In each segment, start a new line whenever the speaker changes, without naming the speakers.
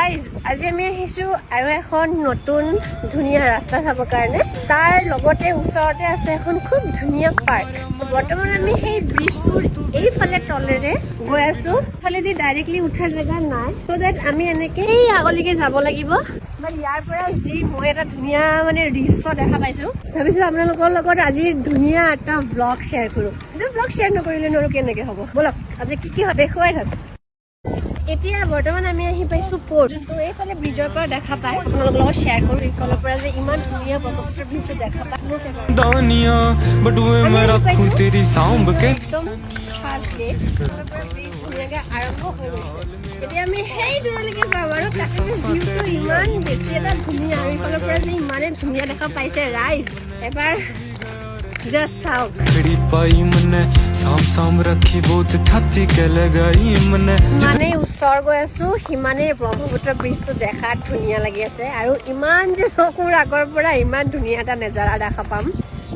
guys আজি আমি আহিছো আৰু এখন নতুন ধুনীয়া ৰাস্তা চাবৰ কাৰণে তাৰ লগতে ওচৰতে আছে এখন খুব ধুনীয়া পাৰ্ক বৰ্তমান আমি সেই ব্ৰিজটোৰ এইফালে তলেৰে গৈ আছো ফালেদি ডাইৰেক্টলি উঠাৰ জেগা নাই so that আমি এনেকে এই আগলৈকে যাব লাগিব বাট ইয়াৰ পৰা যি মই এটা ধুনীয়া মানে দৃশ্য দেখা পাইছো ভাবিছো আপোনালোকৰ লগত আজি ধুনীয়া এটা ব্লগ শ্বেয়াৰ কৰো কিন্তু ব্লগ শ্বেয়াৰ নকৰিলে নৰো কেনেকে হ'ব বলক আজি কি হয় দেখুৱাই থাকো এতিয়া বৰ্তমান আমি আহি পাইছো পৰ্ট তো এইফালে ব্ৰিজৰ পৰা দেখা পাই আপোনালোকৰ লগত শ্বেয়াৰ কৰো এইফালৰ পৰা যে ইমান ধুনীয়া ব্ৰহ্মপুত্ৰ ব্ৰিজ দেখা পাই মোক এবাৰ
दानिया बटुए मैं रखूं तेरी सांभ के
একদম খাস গেট ব্ৰিজ ধুনীয়াকে আৰম্ভ হৈ গৈছে এতিয়া আমি সেই দূৰলৈকে যাম আৰু তাতে ভিউটো ইমান বেছি এটা ধুনীয়া আৰু এইফালৰ পৰা যে ইমানে ধুনীয়া দেখা পাইছে ৰাইজ এবাৰ just চাওক
खड़ी पाई मने साम साम रखी बहुत छाती के लगाई मने
মানে ওচৰ গৈ আছো সিমানে ব্ৰহ্মপুত্ৰ ব্ৰিজটো দেখাত ধুনীয়া লাগি আছে আৰু ইমান যে চকুৰ আগৰ পৰা ইমান ধুনীয়া এটা নজাৰা দেখা পাম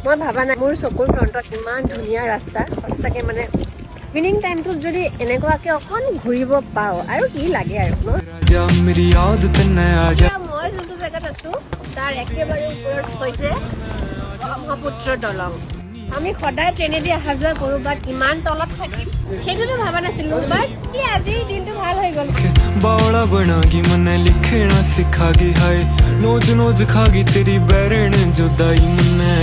মই ভাবা নাই মোৰ চকুৰ ফ্ৰণ্টত ইমান ধুনীয়া ৰাস্তা সঁচাকে মানে ইভিনিং টাইমটোত যদি এনেকুৱাকে অকণ ঘূৰিব পাওঁ আৰু কি লাগে আৰু ন
राजा मेरी याद तन्ने आजा
মই যোনটো জেগাত আছো তাৰ একেবাৰে ওপৰত হৈছে ব্ৰহ্মপুত্ৰ দলং আমি সদায় ট্ৰেনেদি অহা যোৱা কৰো বাট ইমান তলত থাকিম সেইটোতো ভাবা নাছিলো বাট কি আজি দিনটো ভাল হৈ গ'ল
बावड़ा बनागी मने लिखना सिखागी हाय नोज नोज खागी तेरी बैरण जुदाई मने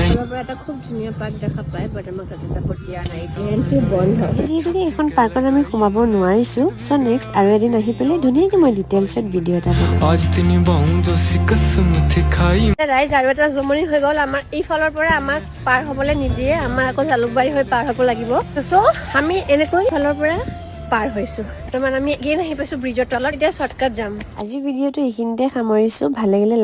এটা খুব ধুনীয়া পাৰ্ক দেখা পায় বাট আমাক তাতে যাব দিয়া নাই এণ্ট্ৰি বন্ধ
যিহেতুকে এইখন পাৰ্কত আমি সোমাব নোৱাৰিছো চ' নেক্সট আৰু এদিন আহি পেলাই ধুনীয়াকৈ মই ডিটেইলছত ভিডিঅ' এটা বনাম
आज तेनी बाहों जो सी कसम थी खाई
ৰাইজ আৰু এটা জমনি হৈ গ'ল আমাৰ এইফালৰ পৰা আমাক পাৰ হ'বলৈ নিদিয়ে আমাৰ আকৌ জালুকবাৰী হৈ পাৰ হ'ব লাগিব চ' আমি এনেকৈ ফালৰ পৰা পাৰ হৈছো বৰ্তমান আমি এগেইন আহি পাইছো ব্ৰিজৰ তলত এতিয়া শ্বৰ্টকাট যাম
আজিৰ ভিডিঅ'টো এইখিনিতে সামৰিছো ভাল লাগিলে